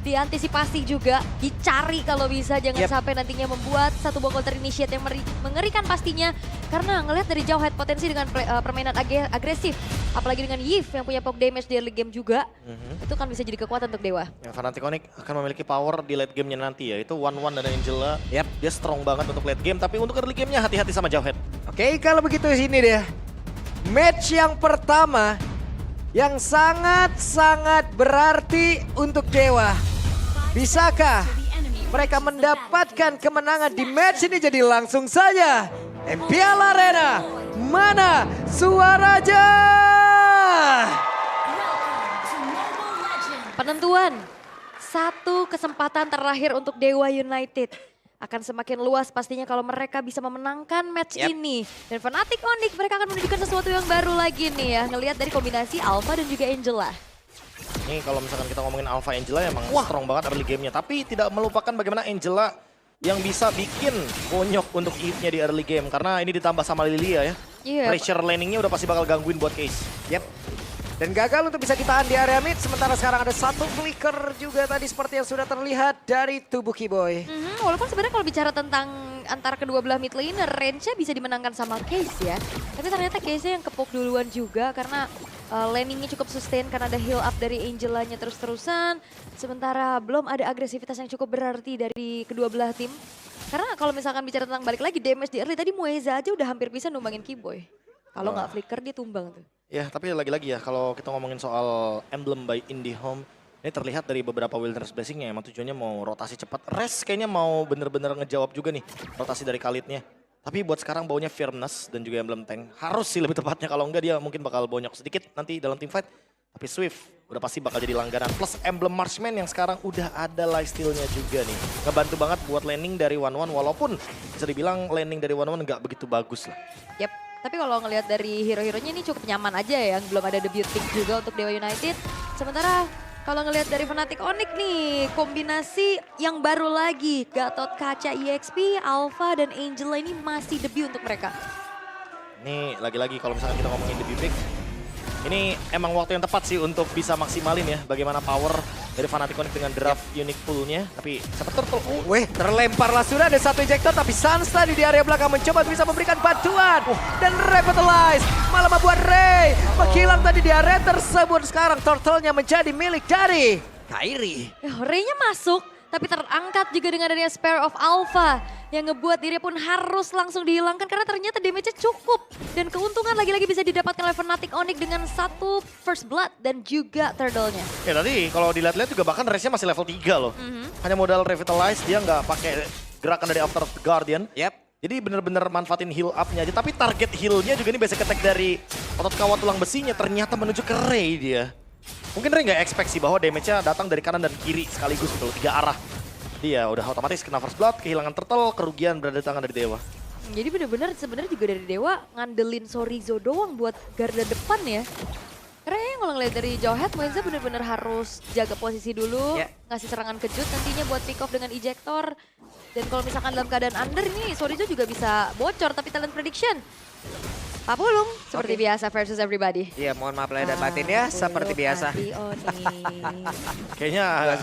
diantisipasi juga, dicari kalau bisa, jangan sampai nantinya membuat satu buah counter initiate yang mengerikan pastinya. Karena ngelihat dari jauh head potensi dengan permainan agresif, apalagi dengan Yves yang punya poke damage di early game juga, itu kan bisa jadi kekuatan untuk Dewa. Ya, Fnatic Onyx akan memiliki power di late gamenya nanti ya, itu 1-1 dan Angela. Dia strong banget untuk late game, tapi untuk early gamenya hati-hati sama jauh head. Oke, kalau begitu sini deh. Match yang pertama yang sangat-sangat berarti untuk Dewa. Bisakah mereka mendapatkan kemenangan di match ini? Jadi langsung saja MPL Arena, mana suaranya? Penentuan, satu kesempatan terakhir untuk Dewa United. Akan semakin luas pastinya kalau mereka bisa memenangkan match ini. Dan Fnatic Onyx mereka akan menunjukkan sesuatu yang baru lagi nih ya. Ngelihat dari kombinasi Alpha dan juga Angela. Nih kalau misalkan kita ngomongin Alpha Angela emang strong banget early gamenya. Tapi tidak melupakan bagaimana Angela yang bisa bikin bonyok untuk Eve-nya di early game. Karena ini ditambah sama Lilia ya. Pressure landingnya udah pasti bakal gangguin buat Case. Dan gagal untuk bisa ditahan di area mid. Sementara sekarang ada satu flicker juga tadi seperti yang sudah terlihat dari tubuh Kiboy. Walaupun sebenarnya kalau bicara tentang antara kedua belah mid laner, range-nya bisa dimenangkan sama Case ya. Tapi ternyata Case-nya yang kepok duluan juga karena landingnya cukup sustain karena ada heal up dari Angelanya terus-terusan. Sementara belum ada agresivitas yang cukup berarti dari kedua belah tim. Karena kalau misalkan bicara tentang balik lagi damage di early, tadi Mueza aja udah hampir bisa numbangin Kiboy. Kalau nggak flicker dia tumbang tuh. Ya, tapi lagi-lagi ya, kalau kita ngomongin soal Emblem by IndieHome, ini terlihat dari beberapa Wilderness Blessing-nya, emang tujuannya mau rotasi cepat. Res kayaknya mau bener-bener ngejawab juga nih, rotasi dari Khalid-nya. Tapi buat sekarang baunya Fearness dan juga Emblem Tank. Harus sih lebih tepatnya, kalau enggak dia mungkin bakal bonyok sedikit nanti dalam teamfight. Tapi Swift udah pasti bakal jadi langganan. Plus Emblem Marksman yang sekarang udah ada lifesteal-nya juga nih. Ngebantu banget buat landing dari 1-1, walaupun bisa dibilang landing dari 1-1 nggak begitu bagus lah. Tapi kalau ngelihat dari hero-heronya ini cukup nyaman aja ya, belum ada debut pick juga untuk Dewa United. Sementara kalau ngelihat dari Fnatic Onyx nih, kombinasi yang baru lagi, Gatot Kaca EXP, Alpha dan Angela ini masih debut untuk mereka. Ini lagi-lagi kalau misalkan kita ngomongin debut pick, ini emang waktu yang tepat sih untuk bisa maksimalin ya bagaimana power dari Fnatic Onyx dengan draft unique pool-nya. Tapi seperti turtle. Terlemparlah sudah ada satu ejector tapi Sans tadi di area belakang mencoba bisa memberikan bantuan. Dan revitalize malah membuat Ray menghilang tadi di area tersebut. Sekarang turtle-nya menjadi milik dari Kairi. Ray-nya masuk tapi terangkat juga dengan adanya Spare of Alpha yang ngebuat dirinya pun harus langsung dihilangkan karena ternyata damage-nya cukup. Dan keuntungan lagi-lagi bisa didapatkan oleh Fnatic Onyx dengan satu First Blood dan juga Turtle-nya. Ya tadi kalau dilihat-lihat juga bahkan race-nya masih level 3 loh. Hanya modal revitalize, dia nggak pakai gerakan dari After Guardian. Jadi bener-bener manfaatin heal up-nya aja. Tapi target heal-nya juga ini basic attack dari otot kawat tulang besinya ternyata menuju ke Ray dia. Mungkin Ray nggak expect sih bahwa damage-nya datang dari kanan dan kiri sekaligus gitu, 3 arah. Dia udah otomatis kena First Blood, kehilangan turtle, kerugian berada di tangan dari Dewa. Jadi benar-benar sebenarnya juga dari Dewa ngandelin Sorizo doang buat garda depan ya. Karena ya kalau ngeliat dari jauh head, Mueza benar-benar harus jaga posisi dulu, ngasih serangan kejut nantinya buat pick off dengan ejector. Dan kalau misalkan dalam keadaan under ini, Sorizo juga bisa bocor, tapi talent prediction. Pak Pulung, seperti biasa versus everybody. Iya, mohon maaf lahir dan batin ya, seperti biasa. Kayaknya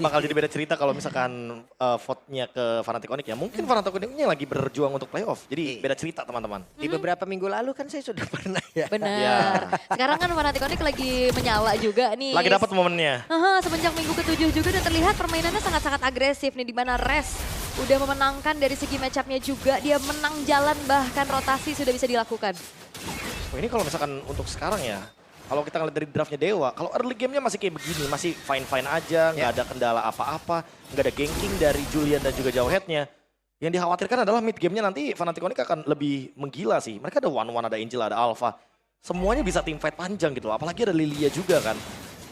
bakal jadi beda cerita kalau misalkan vote-nya ke Fnatic Onyx ya. Mungkin Fnatic Onyx-nya lagi berjuang untuk playoff, jadi beda cerita teman-teman. Di beberapa minggu lalu kan saya sudah pernah ya. Benar. Sekarang kan Fnatic Onyx lagi menyala juga nih. Lagi dapat momennya. Semenjak minggu ke-7 juga udah terlihat permainannya sangat-sangat agresif nih, di mana Res udah memenangkan dari segi match-up-nya juga. Dia menang jalan, bahkan rotasi sudah bisa dilakukan. Ini kalau misalkan untuk sekarang ya, kalau kita ngeliat dari draftnya Dewa, kalau early gamenya masih kayak begini, masih fine-fine aja, nggak ada kendala apa-apa, nggak ada ganking dari Julian dan juga jauh head-nya. Yang dikhawatirkan adalah mid gamenya nanti Fnatic Onyx akan lebih menggila sih. Mereka ada 1-1, ada Angel, ada Alpha. Semuanya bisa team fight panjang gitu, apalagi ada Lilia juga kan.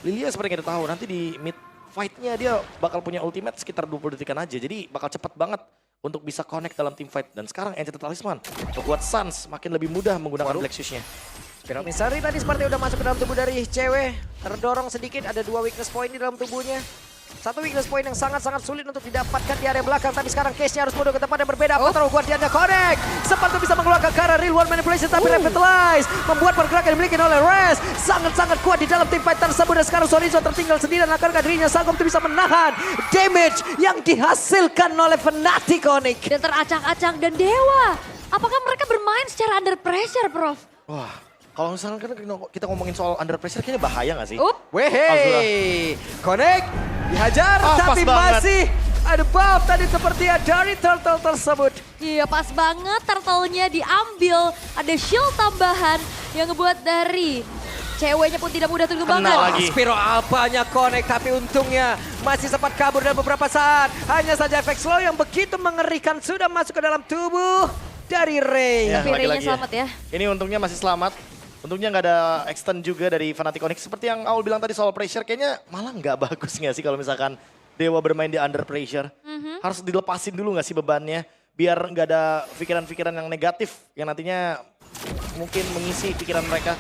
Lilia seperti yang kita tahu, nanti di mid fight-nya dia bakal punya ultimate sekitar 20 detikan aja. Jadi bakal cepat banget untuk bisa connect dalam team fight. Dan sekarang Enchanted Talisman membuat Sans makin lebih mudah menggunakan Black Shoes-nya. Spiral Misteri tadi seperti udah masuk ke dalam tubuh dari cewek. Terdorong sedikit, ada 2 weakness point di dalam tubuhnya. Satu weakness point yang sangat-sangat sulit untuk didapatkan di area belakang. Tapi sekarang case-nya harus mundur ke tempat yang berbeda. Patrol Guardiannya connect. Sempat tuh bisa mengeluarkan ke arah real world manipulation. Tapi revitalize. Membuat pergerakan yang dimiliki oleh Rez. Sangat-sangat kuat di dalam teamfight tersebut. Dan sekarang Sorizo tertinggal sendirian. Akankah dirinya sanggup tuh bisa menahan damage yang dihasilkan oleh Fnatic Onyx. Dan teracak-acak dan Dewa. Apakah mereka bermain secara under pressure, Prof? Wah, kalau misalnya kita ngomongin soal under pressure kayaknya bahaya nggak sih? Wehey, connect, dihajar, pas tapi banget. masih ada buff tadi sepertinya dari turtle tersebut. Iya, pas banget turtle-nya diambil. Ada shield tambahan yang ngebuat dari ceweknya pun tidak mudah Kena terkembangkan. lagi. Spiro Alpha-nya connect, tapi untungnya masih sempat kabur dalam beberapa saat. Hanya saja efek slow yang begitu mengerikan sudah masuk ke dalam tubuh dari Ray. Ya, Tapi Ray-nya lagi-lagi selamat ya. Ini untungnya masih selamat. Untungnya nggak ada extend juga dari Fnatic Onyx. Seperti yang Aul bilang tadi soal pressure, kayaknya malah nggak bagus nggak sih kalau misalkan Dewa bermain di under pressure. Harus dilepasin dulu nggak sih bebannya, biar nggak ada pikiran-pikiran yang negatif yang nantinya mungkin mengisi pikiran mereka.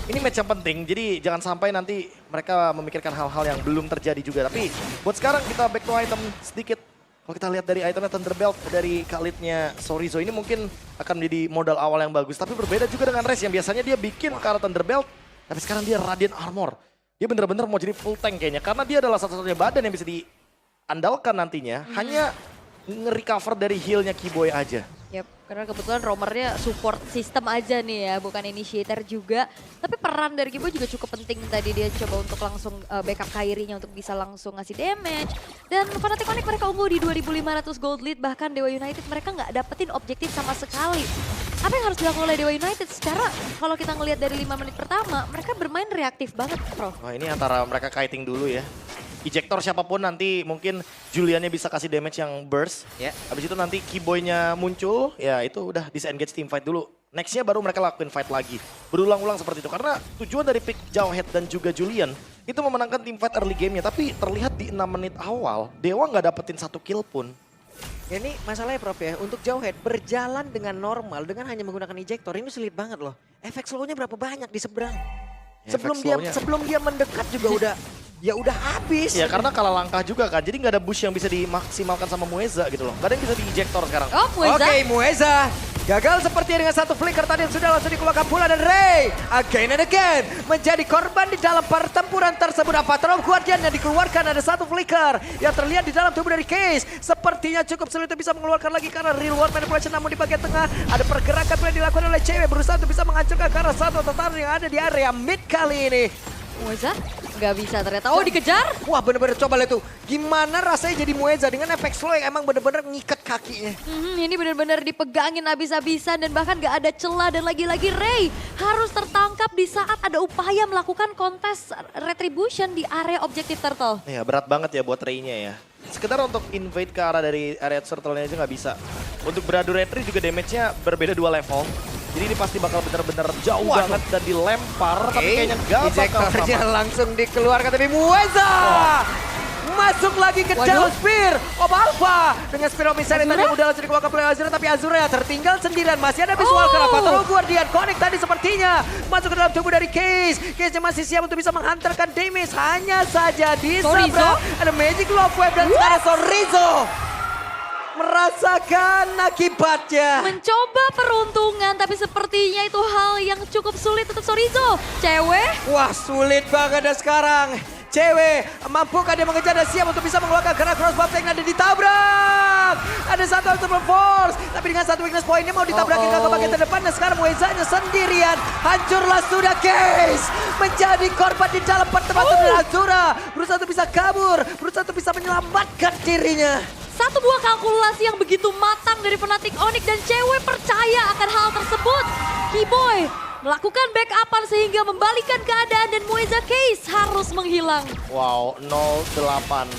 Ini match yang penting, jadi jangan sampai nanti mereka memikirkan hal-hal yang belum terjadi juga. Tapi buat sekarang kita back to item sedikit. Kalau kita lihat dari itemnya Thunderbelt dari Khalid-nya Sorizo ini mungkin akan menjadi modal awal yang bagus. Tapi berbeda juga dengan Rez yang biasanya dia bikin ke arah Thunderbelt. Tapi sekarang dia Radiant Armor. Dia bener-bener mau jadi full tank kayaknya. Karena dia adalah satu-satunya badan yang bisa diandalkan nantinya. Hanya nge-recover dari heal-nya Keyboy aja. Yap, karena kebetulan roamernya support sistem aja nih ya, bukan initiator juga. Tapi peran dari Kibo juga cukup penting tadi, dia coba untuk langsung backup Kairi-nya untuk bisa langsung ngasih damage. Dan Fnatic Onyx mereka unggul di 2.500 gold lead, bahkan Dewa United mereka nggak dapetin objektif sama sekali. Apa yang harus dilakukan oleh Dewa United? Secara kalau kita ngelihat dari 5 menit pertama, mereka bermain reaktif banget, Prof. Wah, ini antara mereka kiting dulu ya. Ejector siapapun nanti mungkin Juliannya bisa kasih damage yang burst. Ya. Habis itu nanti Keyboy-nya muncul, ya itu udah disengage team fight dulu. Nextnya baru mereka lakuin fight lagi. Berulang-ulang seperti itu. Karena tujuan dari pick Jawhead dan juga Julian itu memenangkan team fight early game-nya. Tapi terlihat di 6 menit awal, Dewa nggak dapetin 1 kill pun. Ini masalahnya Prof ya, untuk Jawhead berjalan dengan normal dengan hanya menggunakan ejector ini sulit banget loh. Efek slow-nya berapa banyak di seberang. Ya, Sebelum dia mendekat juga udah habis. Ya karena kalah langkah juga kan, jadi nggak ada bush yang bisa dimaksimalkan sama Mueza gitu loh. Gak ada yang bisa di-ejector sekarang. Oh, Mueza. Oke, Mueza gagal seperti dengan satu flicker tadi yang sudah langsung dikeluarkan pula, dan Ray again and again menjadi korban di dalam pertempuran tersebut. Patrol Guardian yang dikeluarkan, ada satu flicker yang terlihat di dalam tubuh dari Case. Sepertinya cukup sulit untuk bisa mengeluarkan lagi karena real world manipulation, namun di bagian tengah ada pergerakan yang dilakukan oleh cewek berusaha untuk bisa menghancurkan ke arah satu tentara yang ada di area mid kali ini. Mueza nggak bisa ternyata. Oh, dikejar. Wah, bener-bener coba lihat tuh. Gimana rasanya jadi Mueza dengan efek slow yang emang bener-bener ngikat kakinya. Ini benar-benar dipegangin habis-habisan dan bahkan nggak ada celah. Dan lagi-lagi Ray harus tertangkap di saat ada upaya melakukan kontes retribution di area objektif turtle. Ya berat banget ya buat Ray-nya ya. Sekedar untuk invade ke arah dari area turtle-nya aja nggak bisa. Untuk beradu retri juga damage-nya berbeda 2 level. Jadi ini pasti bakal bener-bener jauh banget dan dilempar. Tapi kayaknya gak bakal Ejectornya sama. langsung dikeluarkan, tapi Mueza masuk lagi ke dalam Spear of Alpha dengan Spear of Misery tadi yang udah langsung dikeluarkan oleh Azura, tapi Azura tertinggal sendirian. Masih ada visual ke Patrol Guardian connect tadi sepertinya masuk ke dalam tubuh dari Case. Case-nya masih siap untuk bisa menghantarkan damage, hanya saja di Sorizo ada Magic Love Wave dan sekarang Sorizo merasakan akibatnya. Mencoba peruntungan, tapi sepertinya itu hal yang cukup sulit untuk Sorizo. Cewek. Wah, sulit banget dan sekarang. Cewek, mampukah dia mengejar dan siap untuk bisa mengeluarkan gerak crossbow tank dan ditabrak. Ada satu ultimate force, tapi dengan satu weakness point-nya mau ditabrakin ke bagian terdepan dan sekarang Muezanya sendirian. Hancurlah sudah Case. Menjadi korban di dalam pertempuran dengan Azura. Berusaha untuk bisa kabur, berusaha untuk bisa menyelamatkan dirinya. Satu buah kalkulasi yang begitu matang dari Fnatic Onyx dan cewek percaya akan hal tersebut. Keyboy melakukan backupan sehingga membalikan keadaan dan Mueza Case harus menghilang. Wow, 0-8.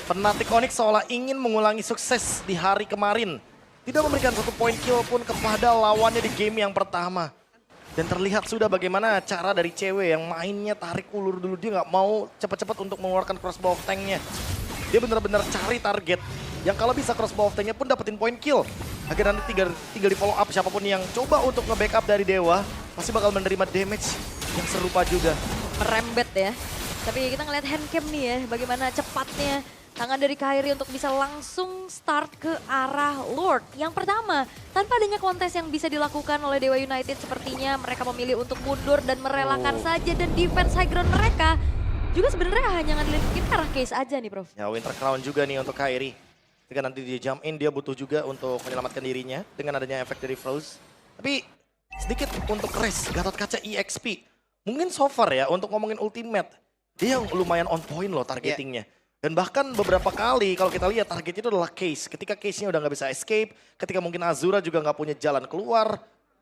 Fnatic Onyx seolah ingin mengulangi sukses di hari kemarin. Tidak memberikan 1 poin kill pun kepada lawannya di game yang pertama. Dan terlihat sudah bagaimana cara dari cewek yang mainnya tarik ulur dulu. Dia nggak mau cepat-cepat untuk mengeluarkan crossbow tanknya. Dia benar-benar cari target. Yang kalau bisa crossbow tanknya pun dapetin point kill. Agar nanti tinggal di follow up siapapun yang coba untuk nge-backup dari Dewa. Pasti bakal menerima damage yang serupa juga. Merembet ya. Tapi kita ngeliat handcam nih ya, bagaimana cepatnya tangan dari Kairi untuk bisa langsung start ke arah Lord. Yang pertama, tanpa adanya kontes yang bisa dilakukan oleh Dewa United, sepertinya mereka memilih untuk mundur dan merelakan saja. Dan defense high ground mereka juga sebenarnya hanya ngandelin mungkin ke arah case aja nih, Prof. Ya, Winter Crown juga nih untuk Kairi. Ketika nanti dia jump in, dia butuh juga untuk menyelamatkan dirinya dengan adanya efek dari Froze. Tapi sedikit untuk Raze, Gatot Kaca EXP. Mungkin so far ya, untuk ngomongin ultimate, dia yang lumayan on point loh targetingnya. Dan bahkan beberapa kali kalau kita lihat targetnya itu adalah Case. Ketika Case-nya udah nggak bisa escape, ketika mungkin Azura juga nggak punya jalan keluar,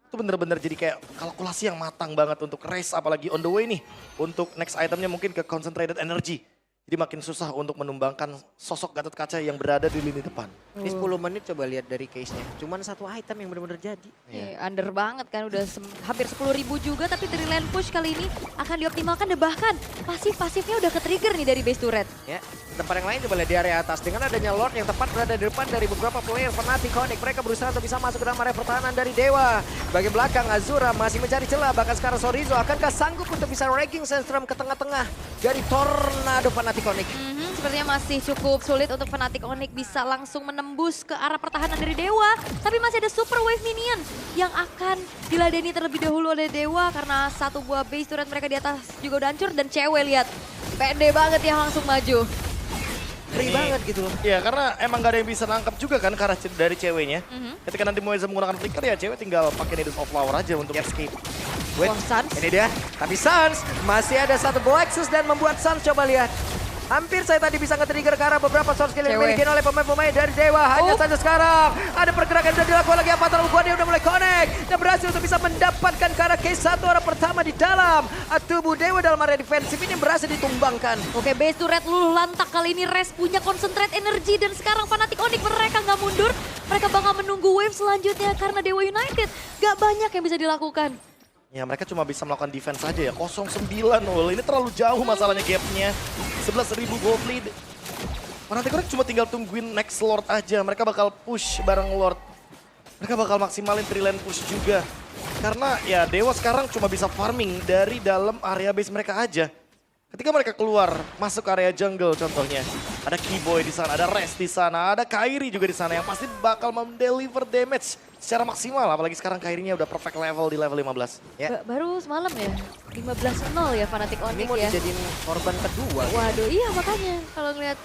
itu bener-bener jadi kayak kalkulasi yang matang banget untuk Raze, apalagi on the way nih. Untuk next itemnya mungkin ke Concentrated Energy. Jadi makin susah untuk menumbangkan sosok Gatot Kaca yang berada di lini depan. Ini 10 menit coba lihat dari case-nya. Cuman satu item yang benar-benar jadi. Under banget kan, udah hampir 10.000 juga, tapi dari lane push kali ini akan dioptimalkan dan bahkan pasif-pasifnya udah ke-trigger nih dari base turret. Ya, tempat yang lain coba lihat di area atas. Dengan adanya Lord yang tepat berada di depan dari beberapa player Fnatic Onyx. Mereka berusaha untuk bisa masuk ke dalam area pertahanan dari Dewa. Bagian belakang Azura masih mencari celah. Bahkan sekarang Sorizo akankah sanggup untuk bisa ragging Sandstorm ke tengah-tengah dari Tornado Fnatic Onyx. Sepertinya masih cukup sulit untuk Fnatic Onyx bisa langsung menembus ke arah pertahanan dari Dewa. Tapi masih ada Super Wave Minion yang akan diladeni terlebih dahulu oleh Dewa. Karena satu buah base turret mereka di atas juga udah hancur. Dan cewek lihat, pede banget ya langsung maju. Ngeri banget gitu loh. Iya, karena emang gak ada yang bisa nangkap juga kan karena dari ceweknya. Ketika nanti Moeza menggunakan flicker ya cewek tinggal pakai Needles of Flower aja untuk escape. Wait, Wah, Sans. ini dia. Tapi Sans masih ada satu Blacksus dan membuat Sans coba lihat. Hampir saya tadi bisa nge-trigger ke arah beberapa source kill yang Cewek. dimiliki oleh pemain-pemain dari Dewa. Hanya saja sekarang ada pergerakan yang sudah dilakukan lagi. Apa terlalu kuat, dia udah mulai connect. Dan berhasil untuk bisa mendapatkan ke arah case satu orang pertama di dalam tubuh Dewa dalam area defensif ini berhasil ditumbangkan. Oke, base turret luluh lantak kali ini. Raze punya concentrate energy dan sekarang Fnatic Onyx mereka nggak mundur. Mereka bakal menunggu wave selanjutnya karena Dewa United gak banyak yang bisa dilakukan. Ya mereka cuma bisa melakukan defense saja ya, 0-9 Ul. Ini terlalu jauh masalahnya gapnya. 11.000 gold lead. Fnatic Onyx cuma tinggal tungguin next Lord aja. Mereka bakal push bareng Lord. Mereka bakal maksimalin 3 lane push juga. Karena ya Dewa sekarang cuma bisa farming dari dalam area base mereka aja. Ketika mereka keluar, masuk ke area jungle contohnya. Ada Keyboy di sana, ada Raze di sana, ada Kairi juga di sana yang pasti bakal mendeliver damage secara maksimal. Apalagi sekarang Kairinya udah perfect level di level 15. Ya. Baru semalam ya, 15-0 ya Fnatic Ini Onyx mau ya. dijadiin korban kedua. Waduh, iya makanya kalau ngeliat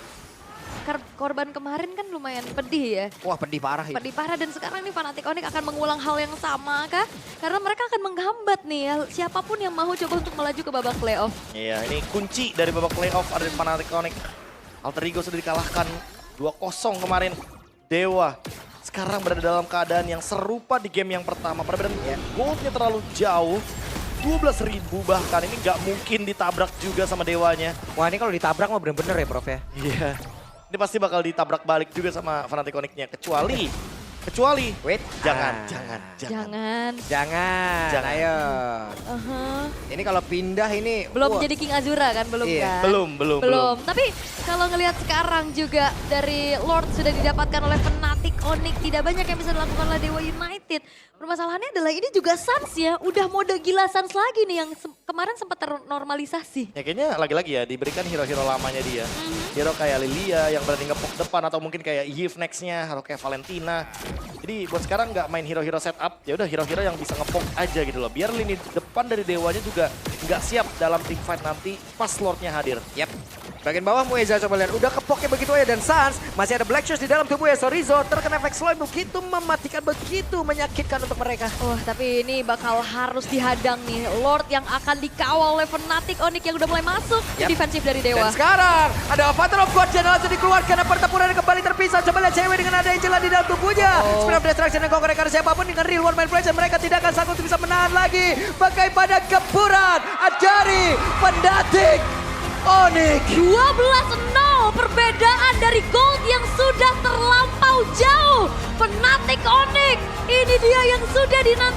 korban kemarin kan lumayan pedih ya. Wah, pedih parah ini. Pedih parah dan sekarang nih Fnatic Onyx akan mengulang hal yang sama kah? Karena mereka akan menghambat nih ya siapapun yang mau coba untuk melaju ke babak playoff. Iya, ini kunci dari babak playoff ada di Fnatic Onyx. Alter Ego sudah dikalahkan 2-0 kemarin. Dewa sekarang berada dalam keadaan yang serupa di game yang pertama. Perbedaan goldnya terlalu jauh. 12.000 bahkan, ini nggak mungkin ditabrak juga sama Dewanya. Wah, ini kalau ditabrak mah bener-bener ya, Prof ya. Iya. Ini pasti bakal ditabrak balik juga sama Fnatic Onyx-nya. Kecuali, Wait, jangan. Jangan. Ayo. Uh-huh. Ini kalau pindah ini. Belum wah. jadi King Azura kan? Belum Iya. kan? Belum. Tapi kalau ngelihat sekarang juga dari Lord sudah didapatkan oleh Fnatic Onyx. Tidak banyak yang bisa dilakukan oleh Dewa United. Permasalahannya adalah ini juga Sans ya. Udah mode gila Sans lagi nih yang kemarin sempat ternormalisasi. Ya kayaknya lagi-lagi ya diberikan hero-hero lamanya dia. Hero kayak Lilia yang berani ngepok depan atau mungkin kayak Yves next-nya atau kayak Valentina. Jadi buat sekarang nggak main hero-hero setup, ya udah hero-hero yang bisa ngepok aja gitu loh. Biar lini depan dari Dewanya juga nggak siap dalam team fight nanti pas Lordnya hadir. Yap. Bagian bawah Moeza coba lihat, udah kepoknya begitu aja dan Sans masih ada Black Shoes di dalam tubuhnya. Sorizo terkena efek slow begitu mematikan, begitu menyakitkan untuk mereka. Wah, tapi ini bakal harus dihadang nih. Lord yang akan dikawal oleh Fnatic Onyx yang udah mulai masuk ke defensif dari Dewa. Dan sekarang ada Avatar of God yang langsung dikeluarkan dan pertempuran kembali terpisah. Coba lihat cewek dengan ada Angela di dalam tubuhnya. Speed of Destruction dan Conquer karena siapapun dengan real one man pressure mereka tidak akan sanggup untuk bisa menahan lagi. Bagaimana gempuran dari Fnatic Onyx. 12-0 perbedaan dari gold yang sudah terlampau jauh. Fnatic Onyx ini dia yang sudah dinanti